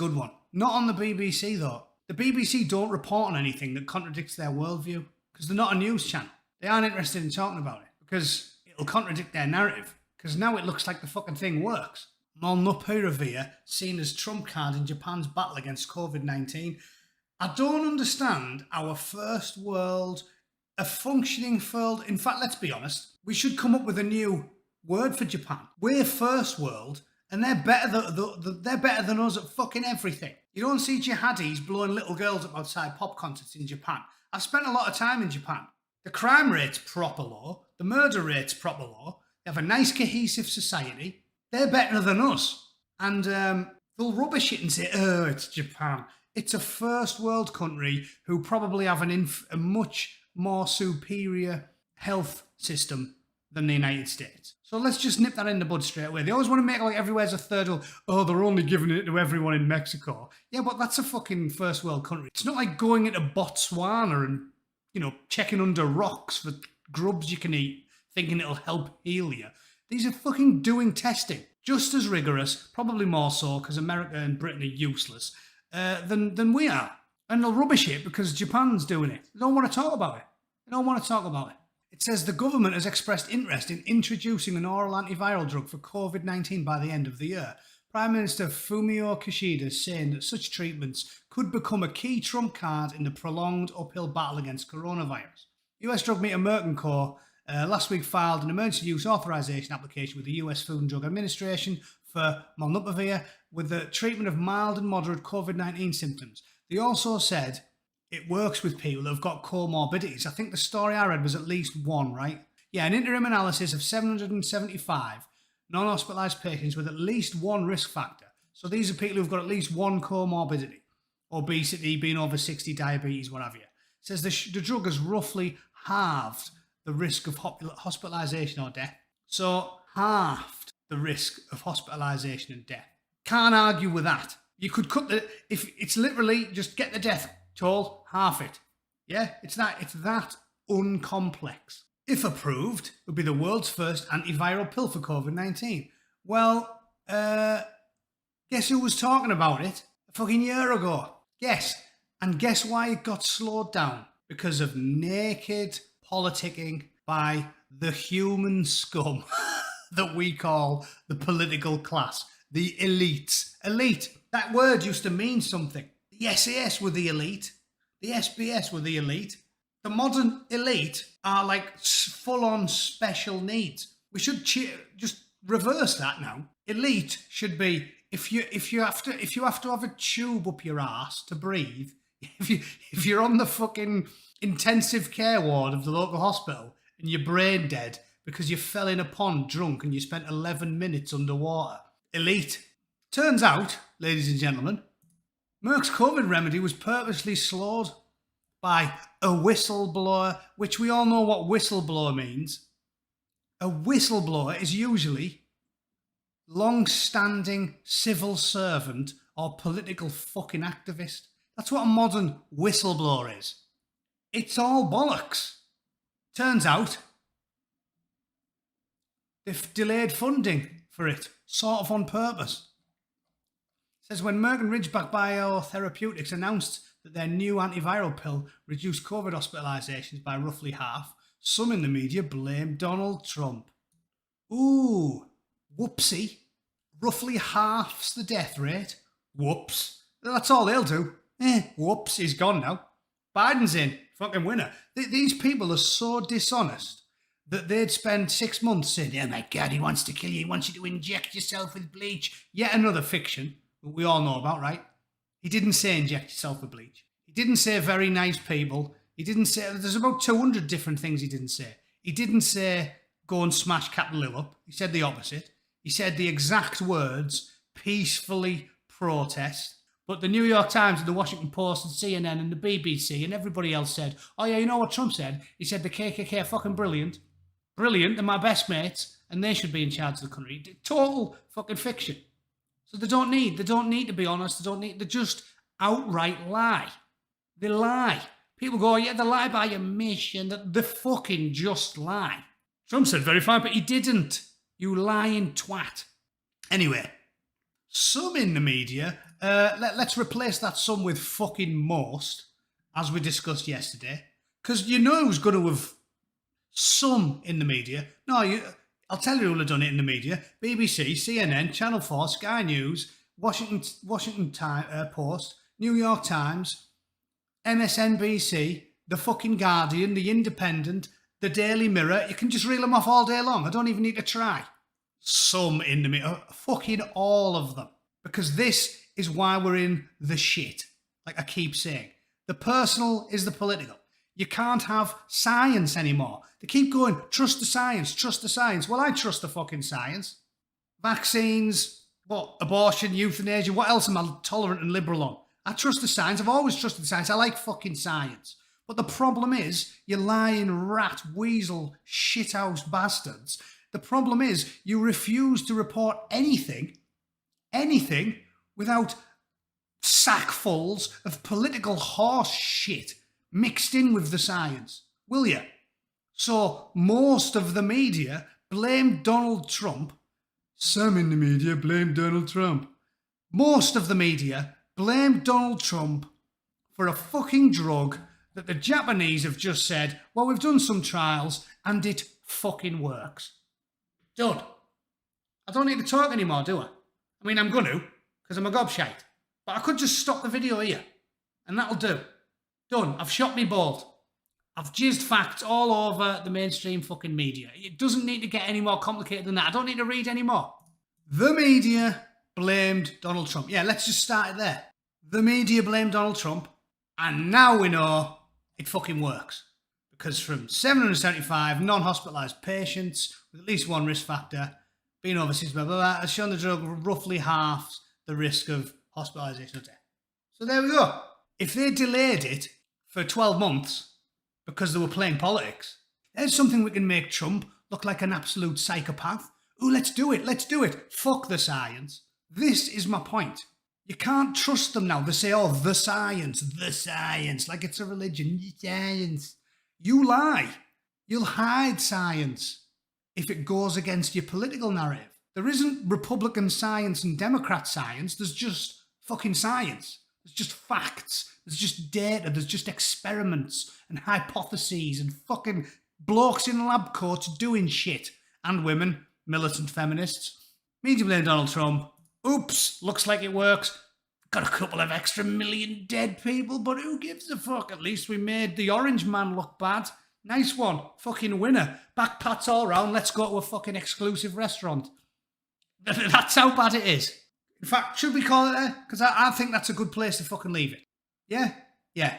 good one. Not on the BBC, though. The BBC don't report on anything that contradicts their worldview because they're not a news channel. They aren't interested in talking about it because it'll contradict their narrative because now it looks like the fucking thing works. Monopovir, seen as trump card in Japan's battle against COVID-19. I don't understand our first world, a functioning world. In fact, let's be honest, we should come up with a new word for Japan. We're first world, and they're better than us at fucking everything. You don't see jihadis blowing little girls up outside pop concerts in Japan. I've spent a lot of time in Japan. The crime rate's proper low. The murder rate's proper low. They have a nice cohesive society. They're better than us. And they'll rubbish it and say, oh, it's Japan. It's a first world country who probably have a much more superior health system than the United States. So let's just nip that in the bud straight away. They always want to make like everywhere's a third world. Oh, they're only giving it to everyone in Mexico. Yeah, but that's a fucking first world country. It's not like going into Botswana and, checking under rocks for grubs you can eat, thinking it'll help heal you. These are fucking doing testing. Just as rigorous, probably more so because America and Britain are useless, than we are. And they'll rubbish it because Japan's doing it. They don't want to talk about it. It says the government has expressed interest in introducing an oral antiviral drug for COVID-19 by the end of the year. Prime Minister Fumio Kishida is saying that such treatments could become a key trump card in the prolonged uphill battle against coronavirus. US drug maker Merck & Co. Last week filed an emergency use authorization application with the US Food and Drug Administration for Monopovir with the treatment of mild and moderate COVID-19 symptoms. They also said it works with people that have got comorbidities. I think the story I read was at least one, right? Yeah, an interim analysis of 775 non-hospitalised patients with at least one risk factor. So these are people who've got at least one comorbidity. Obesity, being over 60, diabetes, what have you. It says the drug has roughly halved the risk of hospitalisation or death. So halved the risk of hospitalisation and death. Can't argue with that. You could cut if it's literally just get the death toll, half it. Yeah, it's that uncomplex. If approved, it would be the world's first antiviral pill for COVID-19. Well, guess who was talking about it a fucking year ago? Guess. And guess why it got slowed down? Because of naked politicking by the human scum that we call the political class, the elites. Elite, that word used to mean something. The SAS were the elite. The SBS were the elite. The modern elite are like full-on special needs. We should just reverse that now. Elite should be if you have to have a tube up your ass to breathe. If you're on the fucking intensive care ward of the local hospital and you're brain dead because you fell in a pond drunk and you spent 11 minutes underwater. Elite. Turns out, ladies and gentlemen, Merck's COVID remedy was purposely slowed by a whistleblower, which we all know what whistleblower means. A whistleblower is usually long-standing civil servant or political fucking activist. That's what a modern whistleblower is. It's all bollocks. Turns out they've delayed funding for it, sort of on purpose. It says when Merck and Ridgeback Biotherapeutics announced that their new antiviral pill reduced COVID hospitalizations by roughly half, some in the media blamed Donald Trump. Ooh, whoopsie. Roughly halves the death rate. Whoops. That's all they'll do. Whoops, he's gone now. Biden's in. Fucking winner. These people are so dishonest that they'd spend 6 months saying, oh my God, he wants to kill you. He wants you to inject yourself with bleach. Yet another fiction that we all know about, right? He didn't say inject yourself with bleach. He didn't say very nice people. He didn't say, there's about 200 different things he didn't say. He didn't say go and smash Capitol Hill up. He said the opposite. He said the exact words, peacefully protest. But the New York Times and the Washington Post and CNN and the BBC and everybody else said, oh yeah, you know what Trump said? He said the KKK are fucking brilliant. Brilliant, they're my best mates, and they should be in charge of the country. Total fucking fiction. So they don't need to be honest, they just outright lie. They lie. People go, yeah, they lie by omission, they fucking just lie. Trump said very fine, but he didn't. You lying twat. Anyway, some in the media Let's replace that some with fucking most, as we discussed yesterday. Because you know who's going to have some in the media. No, I'll tell you who'll have done it in the media. BBC, CNN, Channel 4, Sky News, Washington Post, New York Times, MSNBC, the fucking Guardian, the Independent, the Daily Mirror. You can just reel them off all day long. I don't even need to try. Some in the media. Fucking all of them. Because this is why we're in the shit. Like I keep saying. The personal is the political. You can't have science anymore. They keep going, trust the science, trust the science. Well, I trust the fucking science. Vaccines, abortion, euthanasia, what else am I tolerant and liberal on? I trust the science. I've always trusted the science. I like fucking science. But the problem is, you lying rat, weasel, shithouse bastards. The problem is, you refuse to report anything, without sackfuls of political horse shit mixed in with the science, will you? So most of the media blame Donald Trump. Some in the media blame Donald Trump. Most of the media blame Donald Trump for a fucking drug that the Japanese have just said, well, we've done some trials and it fucking works. Done. I don't need to talk anymore, do I? I mean, I'm going to, because I'm a gobshite. But I could just stop the video here, and that'll do. Done. I've shot me bald. I've jizzed facts all over the mainstream fucking media. It doesn't need to get any more complicated than that. I don't need to read any more. The media blamed Donald Trump. Yeah, let's just start it there. The media blamed Donald Trump, and now we know it fucking works. Because from 775 non-hospitalised patients with at least one risk factor, being overseas, blah, blah, blah, has shown the drug roughly halves the risk of hospitalisation or death. So there we go. If they delayed it for 12 months because they were playing politics, there's something we can make Trump look like an absolute psychopath. Oh, let's do it. Fuck the science. This is my point. You can't trust them now. They say, oh, the science, like it's a religion, the science. You lie. You'll hide science if it goes against your political narrative. There isn't Republican science and Democrat science. There's just fucking science. There's just facts. There's just data. There's just experiments and hypotheses and fucking blokes in lab coats doing shit. And women, militant feminists. Media blame Donald Trump. Oops, looks like it works. Got a couple of extra million dead people, but who gives a fuck? At least we made the orange man look bad. Nice one. Fucking winner. Back pats all round. Let's go to a fucking exclusive restaurant. That's how bad it is. In fact, should we call it there? Because I think that's a good place to fucking leave it. Yeah? Yeah.